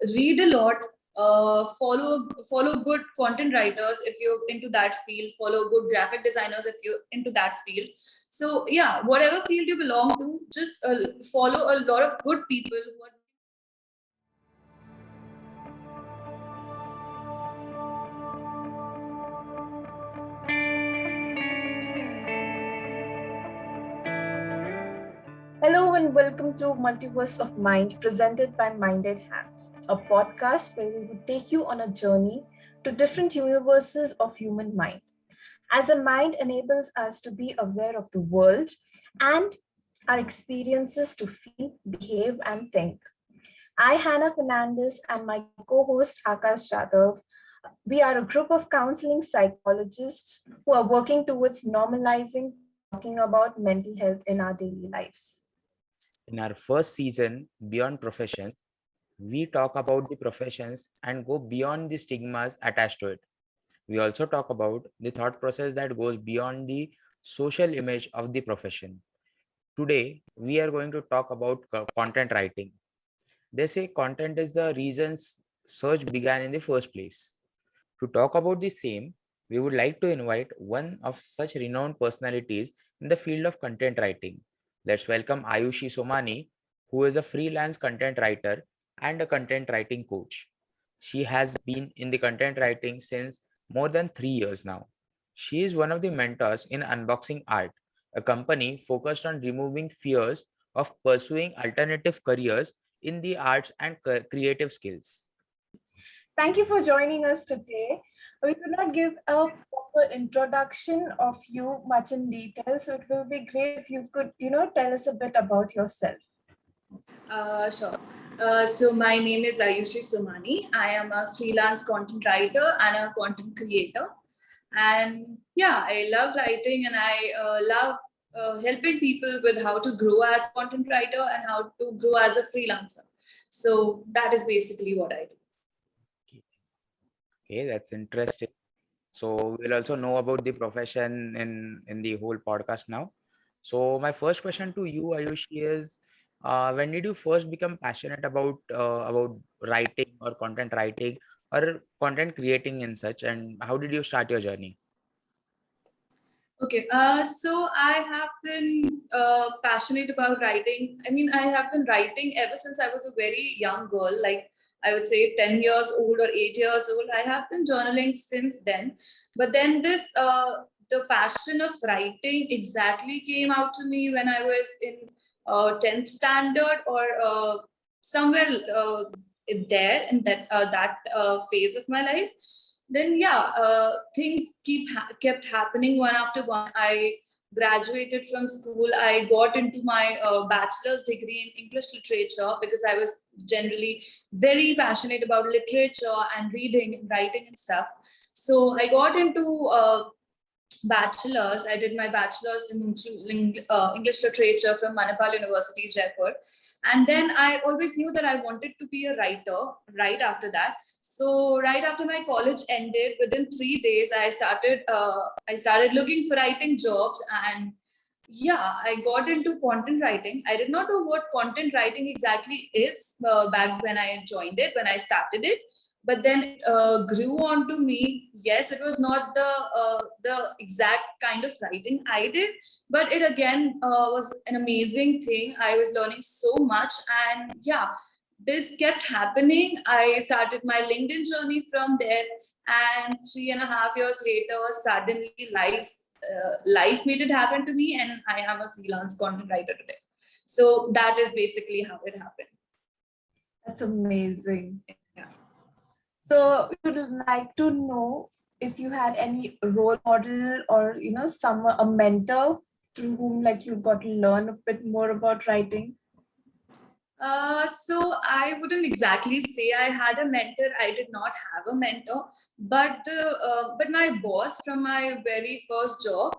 read a lot, follow good content writers if you're into that field, follow good graphic designers if you're into that field. So yeah, whatever field you belong to, just follow a lot of good people who are. Hello and welcome to Multiverse of Mind, presented by Minded Hands, a podcast where we will take you on a journey to different universes of human mind. As a mind enables us to be aware of the world and our experiences to feel, behave, and think. I, Hannah Fernandez, and my co-host Akash Jadhav, we are a group of counseling psychologists who are working towards normalizing talking about mental health in our daily lives. In our first season, Beyond Professions, we talk about the professions and go beyond the stigmas attached to it. We also talk about the thought process that goes beyond the social image of the profession. Today, we are going to talk about content writing. They say content is the reasons search began in the first place. To talk about the same, we would like to invite one of such renowned personalities in the field of content writing. Let's welcome Ayushi Somani, who is a freelance content writer and a content writing coach. She has been in the content writing since more than 3 years now. She is one of the mentors in Unboxing Art, a company focused on removing fears of pursuing alternative careers in the arts and creative skills. Thank you for joining us today. We could not give a proper introduction of you much in detail, so it will be great if you could, tell us a bit about yourself. Sure. So my name is Ayushi Somani. I am a freelance content writer and a content creator. And yeah, I love writing and I love helping people with how to grow as a content writer and how to grow as a freelancer. So that is basically what I do. Okay, that's interesting. So we'll also know about the profession in the whole podcast now. So my first question to you, Ayushi, is when did you first become passionate about writing or content writing or content creating and such, and how did you start your journey? Okay, so I have been passionate about writing. I mean, I have been writing ever since I was a very young girl, like I would say 10 years old or 8 years old. I have been journaling since then. But then the passion of writing exactly came out to me when I was in 10th standard or somewhere there in that phase of my life. Then yeah, things kept happening one after one. I graduated from school. I got into my bachelor's degree in English literature because I was generally very passionate about literature and reading and writing and stuff. So I got into bachelor's. I did my bachelor's in English literature from Manipal University, Jaipur. And then I always knew that I wanted to be a writer right after that. So right after my college ended, within 3 days, I started looking for writing jobs. And yeah, I got into content writing. I did not know what content writing exactly is back when I joined it, when I started it, but then it grew on to me. Yes, it was not the exact kind of writing I did, but it again was an amazing thing. I was learning so much, and yeah, this kept happening. I started my LinkedIn journey from there, and 3.5 years later, suddenly life made it happen to me, and I am a freelance content writer today. So that is basically how it happened. That's amazing. Yeah. So we would like to know if you had any role model or a mentor through whom like you got to learn a bit more about writing. So I wouldn't exactly say I had a mentor. I did not have a mentor, but my boss from my very first job,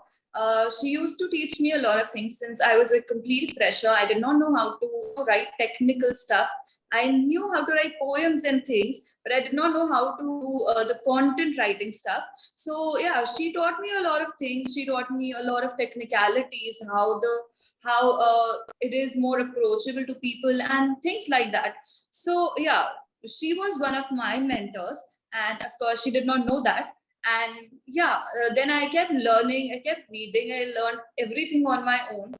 she used to teach me a lot of things since I was a complete fresher. I did not know how to write technical stuff. I knew how to write poems and things, but I did not know how to do the content writing stuff. So yeah, she taught me a lot of things. She taught me a lot of technicalities, how it is more approachable to people and things like that. So yeah, she was one of my mentors, and of course she did not know that. And yeah, then I kept learning, I kept reading, I learned everything on my own.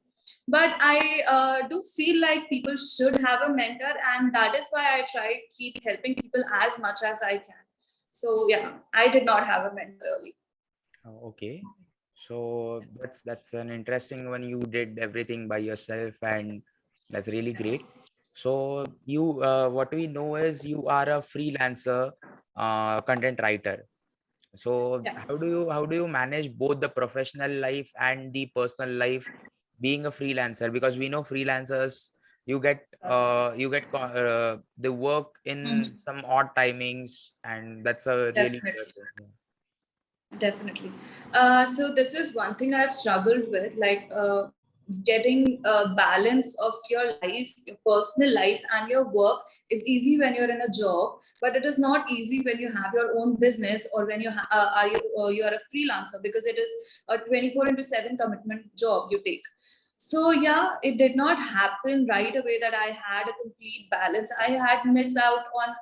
But I do feel like people should have a mentor, and that is why I try to keep helping people as much as I can. So yeah, I did not have a mentor early. Okay. So that's an interesting one. You did everything by yourself, and that's really great. So you, what we know is you are a freelancer, content writer. So Yeah. how do you manage both the professional life and the personal life being a freelancer? Because we know freelancers, the work in Mhm. some odd timings, and that's a really Definitely. good thing. Definitely. So this is one thing I've struggled with, like getting a balance of your life, your personal life, and your work is easy when you're in a job, but it is not easy when you have your own business, or when you are a freelancer, because it is a 24 into 7 commitment job you take. So yeah, it did not happen right away that I had a complete balance. I had missed out on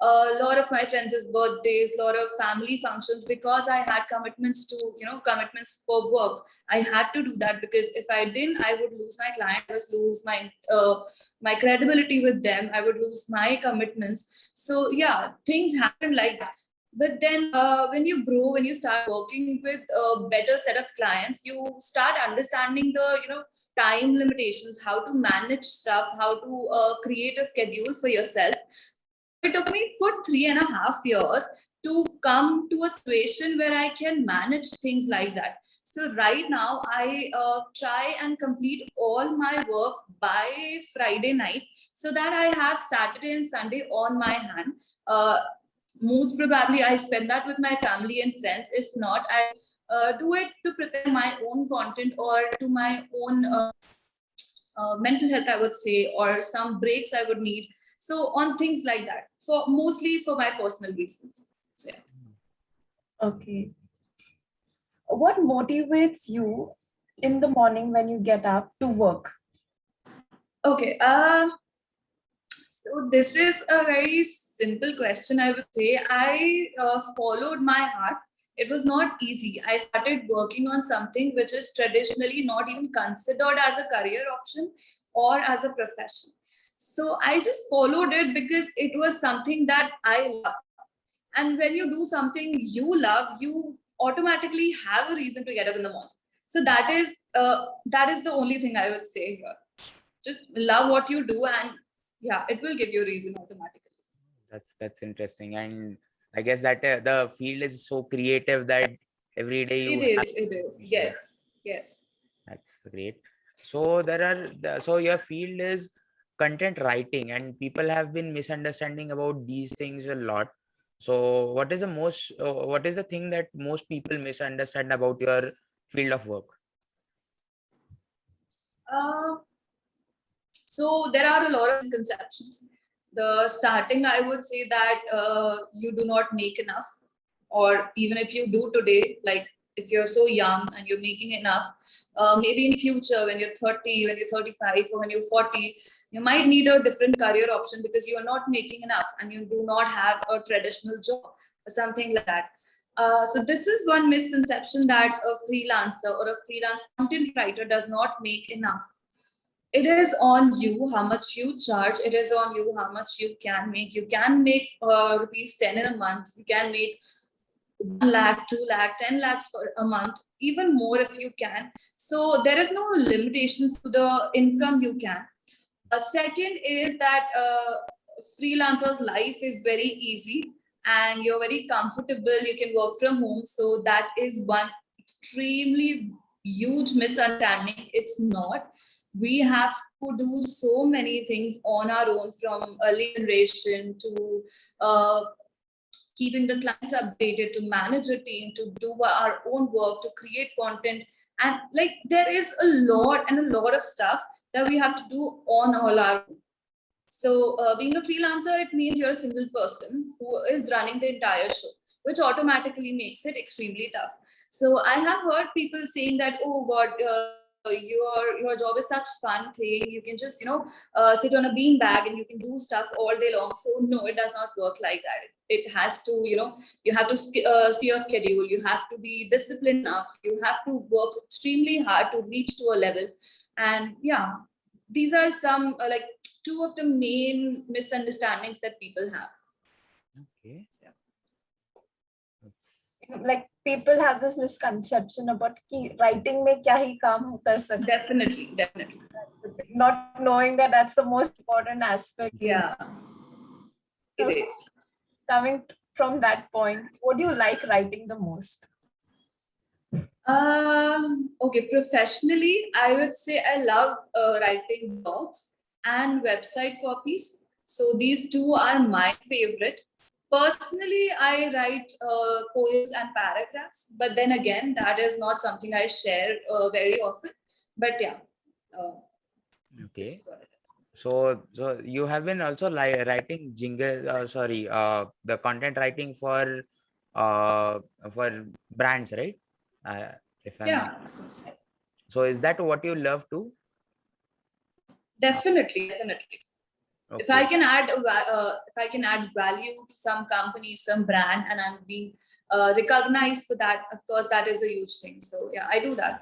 a lot of my friends' birthdays, a lot of family functions, because I had commitments to, commitments for work. I had to do that, because if I didn't, I would lose my client, I would lose my credibility with them, I would lose my commitments. So yeah, things happen like that. But then when you grow, when you start working with a better set of clients, you start understanding the, time limitations, how to manage stuff, how to create a schedule for yourself. So it took me good 3.5 years to come to a situation where I can manage things like that. So right now, I try and complete all my work by Friday night, so that I have Saturday and Sunday on my hand. Most probably, I spend that with my family and friends. If not, I do it to prepare my own content, or to my own mental health, I would say, or some breaks I would need. So on things like that, for mostly for my personal reasons. So yeah. Okay. What motivates you in the morning when you get up to work? Okay. So this is a very simple question. I would say I followed my heart. It was not easy. I started working on something which is traditionally not even considered as a career option or as a profession. So I just followed it because it was something that I love. And when you do something you love, you automatically have a reason to get up in the morning. So that is the only thing I would say here. Just love what you do, and yeah, it will give you a reason automatically. That's interesting, and I guess that the field is so creative that every day It you have. is, it is. Yeah, Yes, yes. that's great. So so your field is content writing, and people have been misunderstanding about these things a lot. So what is the thing that most people misunderstand about your field of work? uh, so there are a lot of misconceptions. The starting, I would say that you do not make enough, or even if you do today, like if you're so young and you're making enough, maybe in future when you're 30, when you're 35, or when you're 40, you might need a different career option, because you are not making enough and you do not have a traditional job or something like that. So this is one misconception, that a freelancer or a freelance content writer does not make enough. It is on you how much you charge. It is on you how much you can make. You can make rupees 10 in a month. You can make 1 lakh, 2 lakh, 10 lakhs for a month, even more if you can. So there is no limitations to the income you can. Second is that freelancers' life is very easy and you're very comfortable. You can work from home. So that is one extremely huge misunderstanding. It's not. We have to do so many things on our own, from early generation to keeping the clients updated, to manage a team, to do our own work, to create content. And like there is a lot and a lot of stuff that we have to do on all our own. So being a freelancer, it means you're a single person who is running the entire show, which automatically makes it extremely tough. So I have heard people saying that, oh God, your job is such fun thing. You can just sit on a bean bag and you can do stuff all day long. So no, it does not work like that. It has to, you have to see your schedule. You have to be disciplined enough. You have to work extremely hard to reach to a level. And yeah, these are some like two of the main misunderstandings that people have. Okay. Yeah. Like people have this misconception about कि writing में क्या ही काम कर सकते. Definitely. Not knowing that that's the most important aspect. Yeah, it is. Coming from that point, what do you like writing the most? Okay, professionally, I would say I love writing blogs and website copies. So these two are my favorite. Personally, I write poems and paragraphs, but then again, that is not something I share very often. But yeah. Okay. This is what it is. So you have been also writing jingle, the content writing for brands, right? If I'm Yeah, of course. So is that what you love to? Definitely. Okay. If I can add value to some company, some brand, and I'm being recognized for that, of course, that is a huge thing. So yeah, I do that.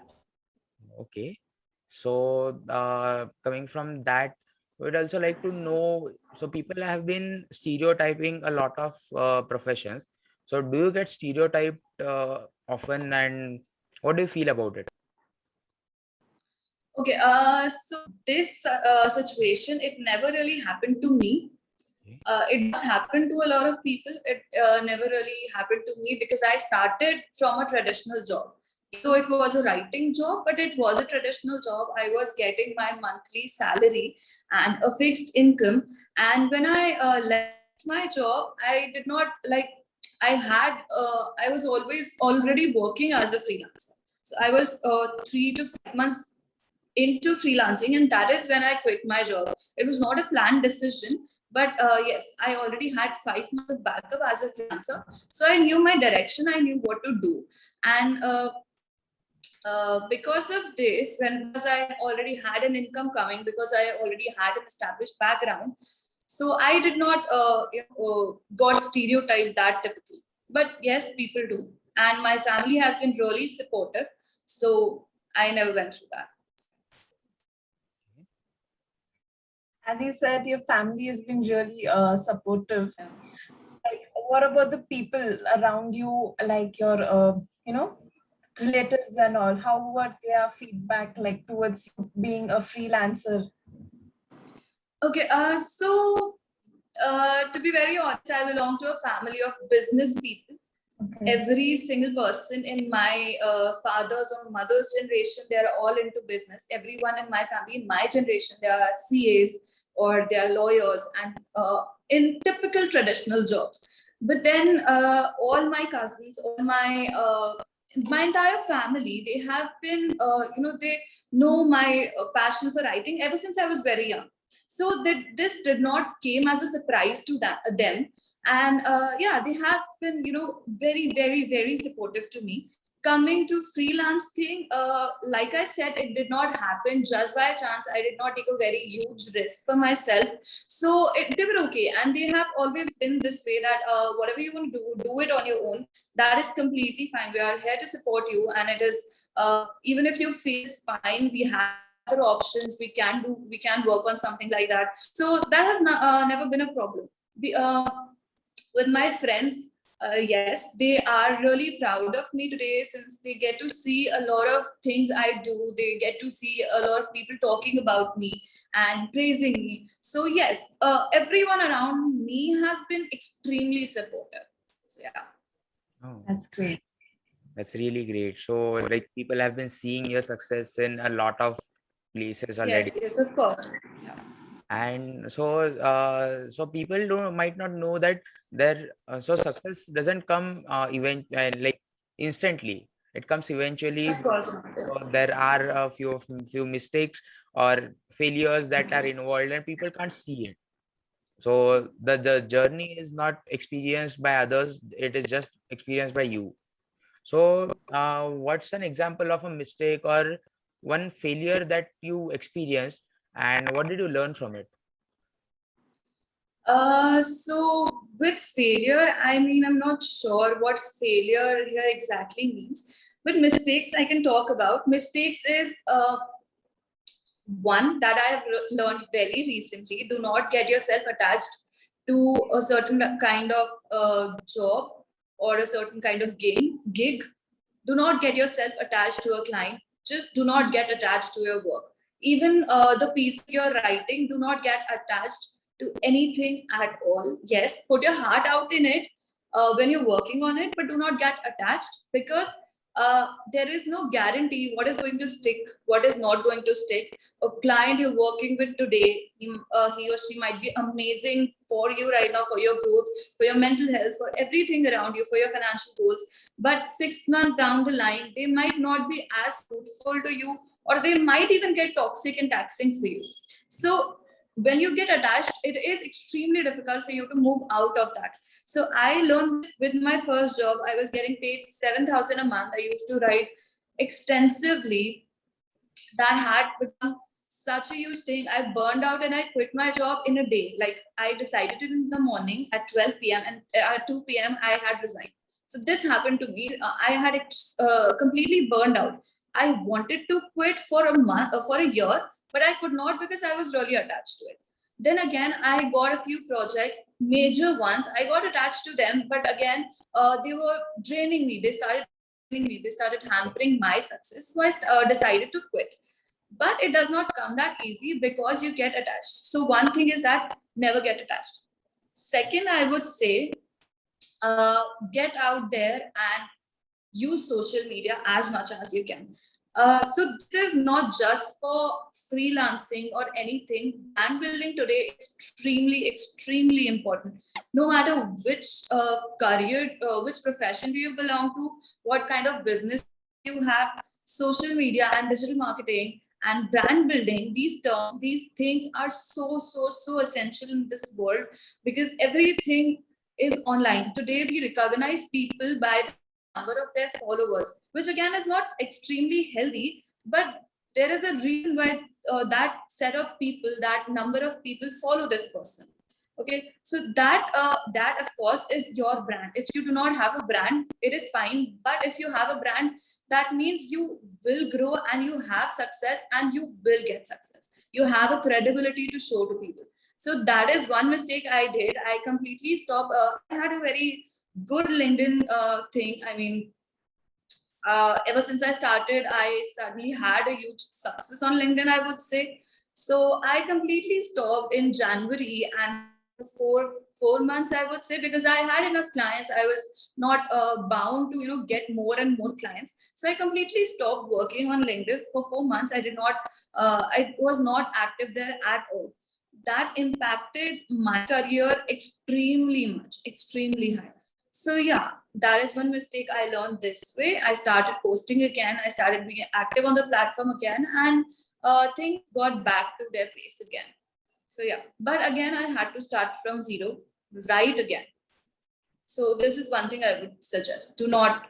Okay. So coming from that, we'd also like to know, so people have been stereotyping a lot of professions. So do you get stereotyped often, and what do you feel about it? Okay, so this situation, it never really happened to me. It does happen to a lot of people. It never really happened to me because I started from a traditional job. So it was a writing job, but it was a traditional job. I was getting my monthly salary and a fixed income. And when I left my job, I did not like, I was always already working as a freelancer. So I was 3 to 5 months into freelancing, and that is when I quit my job. It was not a planned decision, but yes, I already had 5 months of backup as a freelancer, so I knew my direction, I knew what to do. And because of this, because I already had an income coming, because I already had an established background, so I did not got stereotyped that typically. But yes, people do, and my family has been really supportive, so I never went through that. As you said, your family has been really supportive. Yeah. Like, what about the people around you, like your, relatives and all? How were their feedback like towards you being a freelancer? Okay, to be very honest, I belong to a family of business people. Okay. Every single person in my father's or mother's generation, they are all into business. Everyone in my family, in my generation, they are CAs or they are lawyers and in typical traditional jobs. But then all my cousins, all my entire family, they have been, they know my passion for writing ever since I was very young. So that this did not came as a surprise to them. And yeah, they have been very, very, very supportive to me. Coming to freelance thing, like I said, it did not happen just by chance. I did not take a very huge risk for myself, so they were okay, and they have always been this way that whatever you want to do it on your own. That is completely fine. We are here to support you, and it is even if you feel it's fine, we have other options. We can work on something like that. So that has never been a problem. With my friends, yes, they are really proud of me today, since they get to see a lot of things I do. They get to see a lot of people talking about me and praising me. So yes, everyone around me has been extremely supportive. So yeah. Oh, That's great. that's really great. So like people have been seeing your success in a lot of places already. Yes, of course. Yeah. And so people don't might not know that their so success doesn't come like instantly. It comes eventually. Of course. So there are a few mistakes or failures that are involved, and people can't see it. So the journey is not experienced by others, it is just experienced by you. So what's an example of a mistake or one failure that you experienced, and what did you learn from it? So with failure, I mean, I'm not sure what failure here exactly means, but mistakes I can talk about. Mistakes is one that I have learned very recently. Do not get yourself attached to a certain kind of job or a certain kind of gig. Do not get yourself attached to a client. Just do not get attached to your work. Even the piece you're writing, do not get attached to anything at all. Yes, put your heart out in it when you're working on it, but do not get attached, because there is no guarantee what is going to stick, what is not going to stick. A client you're working with today, he or she might be amazing for you right now, for your growth, for your mental health, for everything around you, for your financial goals. But 6 months down the line, they might not be as fruitful to you, or they might even get toxic and taxing for you. So when you get attached, it is extremely difficult for you to move out of that. So I learned this with my first job. I was getting paid 7,000 a month. I used to write extensively. That had become such a huge thing. I burned out and I quit my job in a day. Like, I decided it in the morning at 12 p.m. and at 2 p.m. I had resigned. So this happened to me. I had completely burned out. I wanted to quit for a month, for a year, but I could not because I was really attached to it. Then again, I got a few projects, major ones. I got attached to them, but again, they were draining me. They started hampering my success. So I decided to quit. But it does not come that easy because you get attached. So one thing is that never get attached. Second, I would say, get out there and use social media as much as you can. So this is not just for freelancing or anything. Brand building today is extremely important. No matter which career, which profession do you belong to, what kind of business you have, social media and digital marketing and brand building, these terms, these things are so essential in this world, because everything is online. Today, we recognize people by the number of their followers, which again is not extremely healthy, but there is a reason why that set of people, that number of people follow this person. Okay, so that of course is your brand. If you do not have a brand, it is fine. But if you have a brand, that means you will grow and you have success and you will get success. You have a credibility to show to people. So that is one mistake I did. I completely stopped. I had a very good LinkedIn thing. I mean, ever since I started, I suddenly had a huge success on LinkedIn, I would say. So I completely stopped in January, and four months, I would say, because I had enough clients. I was not bound to get more and more clients. So I completely stopped working on LinkedIn for 4 months. I did not. I was not active there at all. That impacted my career extremely much, extremely high. So yeah, that is one mistake I learned this way. I started posting again. I started being active on the platform again, and things got back to their place again. So yeah, but again, I had to start from zero, right again. So this is one thing I would suggest. Do not.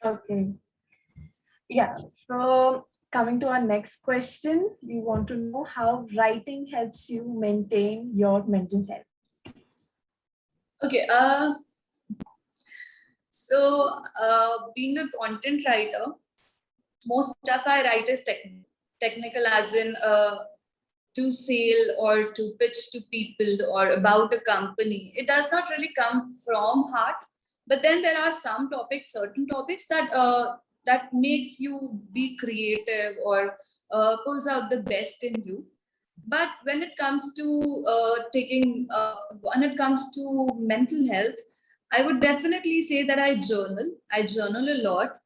Okay. Yeah. So coming to our next question, we want to know how writing helps you maintain your mental health. Okay. Being a content writer, most stuff I write is technical, as in to sell or to pitch to people or about a company. It does not really come from heart. But then there are some topics, certain topics that makes you be creative or pulls out the best in you. But when it comes to when it comes to mental health, I would definitely say that I journal. I journal a lot.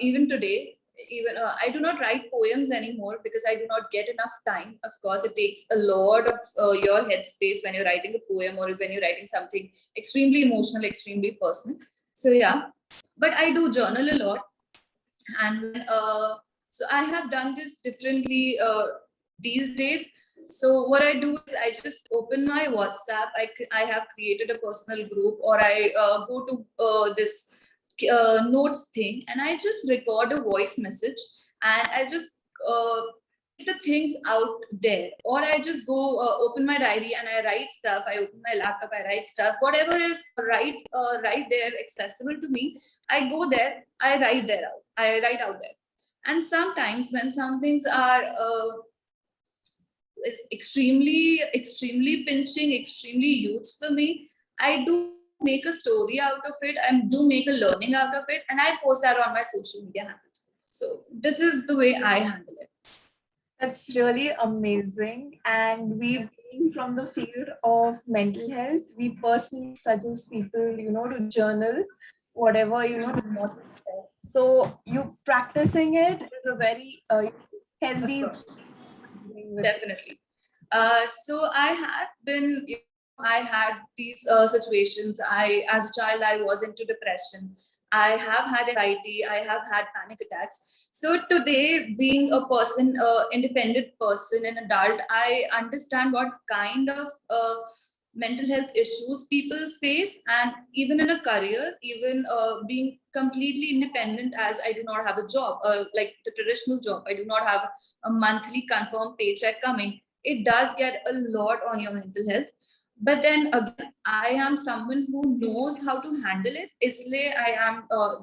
Even today, even I do not write poems anymore because I do not get enough time. Of course, it takes a lot of your headspace when you're writing a poem or when you're writing something extremely emotional, extremely personal. So yeah, but I do journal a lot, and so I have done this differently these days. So what I do is I just open my WhatsApp. I have created a personal group, or I go to this notes thing, and I just record a voice message, and I just the things out there, or I just go open my diary and I write stuff. I open my laptop, I write stuff, whatever is right there accessible to me. I go there, I write out there. And sometimes when some things are is extremely pinching, extremely huge for me, I do make a story out of it, and do make a learning out of it, and I post that on my social media handles. So this is the way I handle it. That's really amazing. And we being from the field of mental health, we personally suggest people, to journal whatever, the not so you practicing it is a very Of healthy course, doing with. definitely. So I have been, I had these situations. As a child, I was into depression. I have had anxiety. I have had panic attacks. So today, being a person, independent person, an adult, I understand what kind of mental health issues people face, and even in a career, even being completely independent, as I do not have a job, like the traditional job. I do not have a monthly confirmed paycheck coming. It does get a lot on your mental health. But then again, I am someone who knows how to handle it.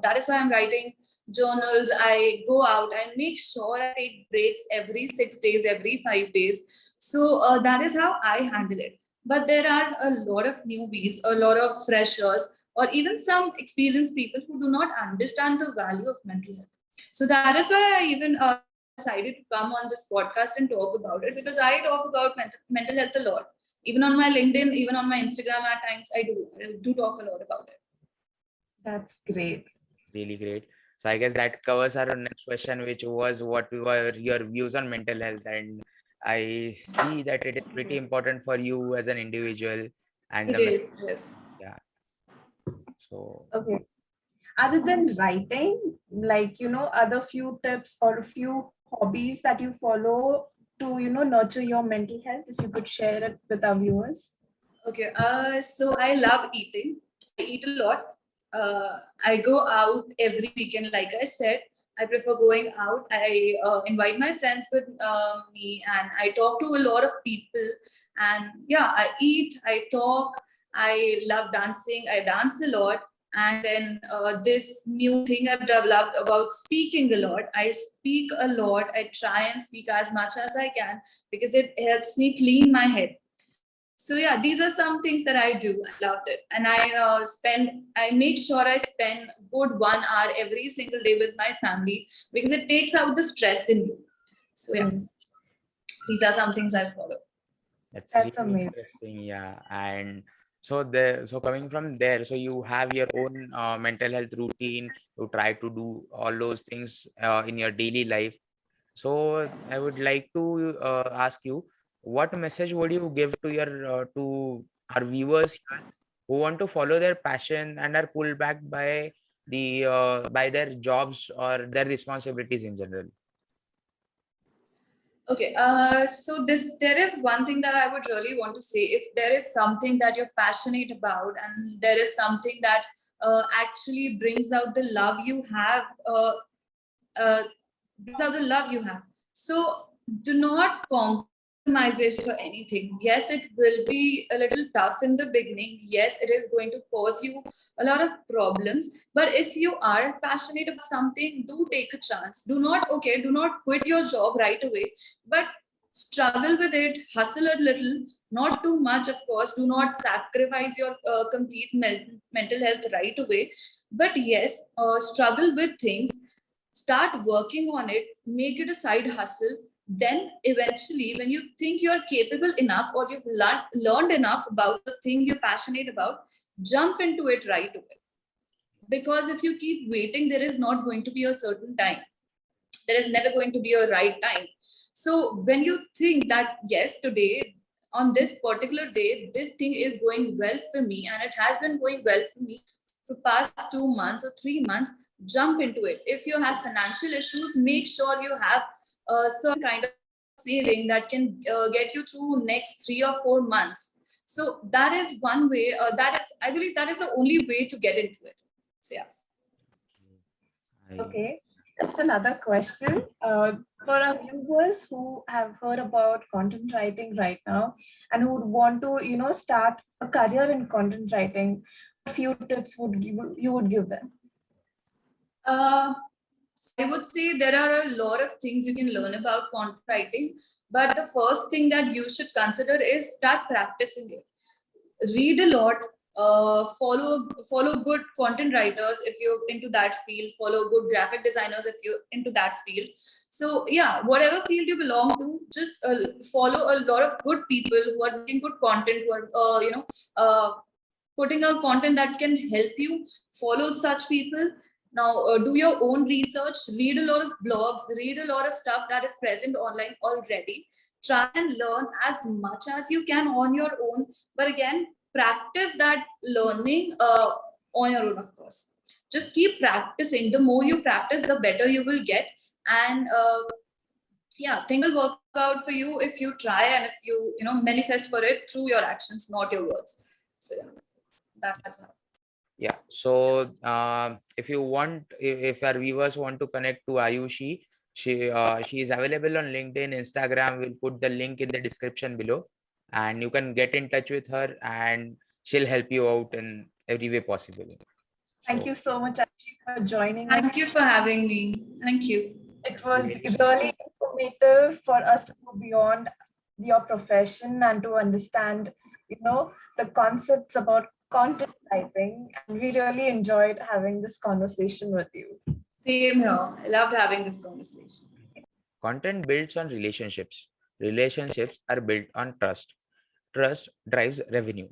That is why I'm writing journals. I go out, I make sure I take breaks every 6 days, every 5 days. So that is how I handle it. But there are a lot of newbies, a lot of freshers, or even some experienced people who do not understand the value of mental health. So that is why I even decided to come on this podcast and talk about it, because I talk about mental health a lot. Even on my LinkedIn, even on my Instagram, at times I do talk a lot about it. That's great. Really great. So I guess that covers our next question, which was what were your views on mental health. And I see that it is pretty important for you as an individual, and It the message. is, yes. Yeah. So Okay. Other than writing, like, other few tips or a few hobbies that you follow to, nurture your mental health, if you could share it with our viewers. Okay. So I love eating. I eat a lot. I go out every weekend. Like I said, I prefer going out. I invite my friends with me, and I talk to a lot of people. And yeah, I eat, I talk. I love dancing. I dance a lot. And then this new thing I've developed about speaking a lot. I speak a lot. I try and speak as much as I can, because it helps me clean my head. So yeah, these are some things that I do. I loved it, and I make sure I spend good 1 hour every single day with my family, because it takes out the stress in you. So yeah, these are some things I follow. that's That's really amazing. interesting. Yeah. And so coming from there, so you have your own mental health routine. You try to do all those things in your daily life. So I would like to ask you, what message would you give to your to our viewers here who want to follow their passion and are pulled back by their jobs or their responsibilities in general? Okay, so there is one thing that I would really want to say. If there is something that you're passionate about, and there is something that actually brings out the love you have, uh, brings out the love you have. So do not compromise it for anything. Yes, it will be a little tough in the beginning. Yes, it is going to cause you a lot of problems. But if you are passionate about something, do take a chance. Do not quit your job right away, but struggle with it, hustle a little, not too much, of course. Do not sacrifice your complete mental health right away. But yes, struggle with things, start working on it, make it a side hustle. Then eventually, when you think you're capable enough, or you've learned enough about the thing you're passionate about, jump into it right away. Because if you keep waiting, there is not going to be a certain time. There is never going to be a right time. So when you think that, yes, today, on this particular day, this thing is going well for me, and it has been going well for me for past 2 months or 3 months, jump into it. If you have financial issues, make sure you have a certain kind of saving that can get you through next 3 or 4 months. So that is one way. That is, I believe, that is the only way to get into it. So yeah. Okay, just another question. For our viewers who have heard about content writing right now and who would want to, start a career in content writing, a few tips you would give them? So I would say there are a lot of things you can learn about content writing, but the first thing that you should consider is start practicing it. Read a lot. Follow good content writers if you're into that field. Follow good graphic designers if you're into that field. So yeah, whatever field you belong to, just follow a lot of good people who are making good content, who are putting out content that can help you. Follow such people. Now do your own research, read a lot of blogs, read a lot of stuff that is present online already. Try and learn as much as you can on your own, but again, practice that learning on your own, of course. Just keep practicing. The more you practice, the better you will get. And yeah, things will work out for you if you try and if you manifest for it through your actions, not your words. So yeah, that's how. Yeah. So if you want, if our viewers want to connect to Ayushi, she is available on LinkedIn, Instagram. We'll put the link in the description below, and you can get in touch with her, and she'll help you out in every way possible. Thank you so much, Ayushi, for joining us. Thank you for having me. Thank you. It was really informative for us to go beyond your profession and to understand, the concepts about content writing. And we really enjoyed having this conversation with you. Same here. I loved having this conversation. Content builds on relationships. Relationships are built on trust. Trust drives revenue.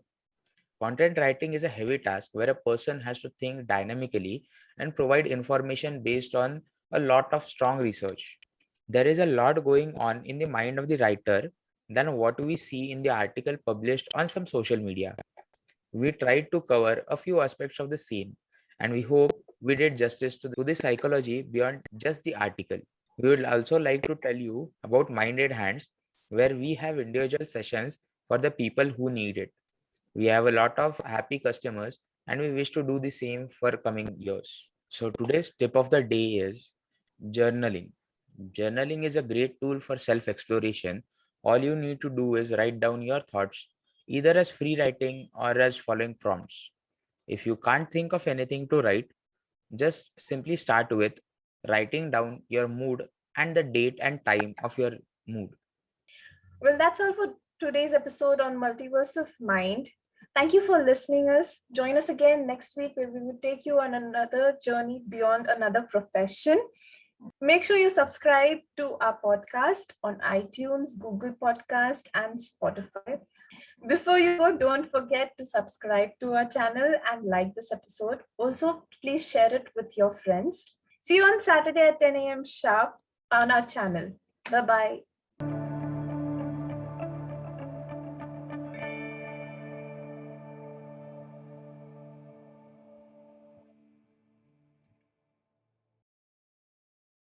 Content writing is a heavy task where a person has to think dynamically and provide information based on a lot of strong research. There is a lot going on in the mind of the writer than what we see in the article published on some social media. We tried to cover a few aspects of the scene, and we hope we did justice to the psychology beyond just the article. We would also like to tell you about Minded Hands, where we have individual sessions for the people who need it. We have a lot of happy customers, and we wish to do the same for coming years. So today's tip of the day is journaling. Journaling is a great tool for self-exploration. All you need to do is write down your thoughts, either as free writing or as following prompts. If you can't think of anything to write, just simply start with writing down your mood and the date and time of your mood. Well, that's all for today's episode on Multiverse of Mind. Thank you for listening us. Join us again next week where we will take you on another journey beyond another profession. Make sure you subscribe to our podcast on iTunes, Google Podcast, and Spotify. Before you go, don't forget to subscribe to our channel and like this episode. Also, please share it with your friends. See you on Saturday at 10 a.m. sharp on our channel. Bye-bye.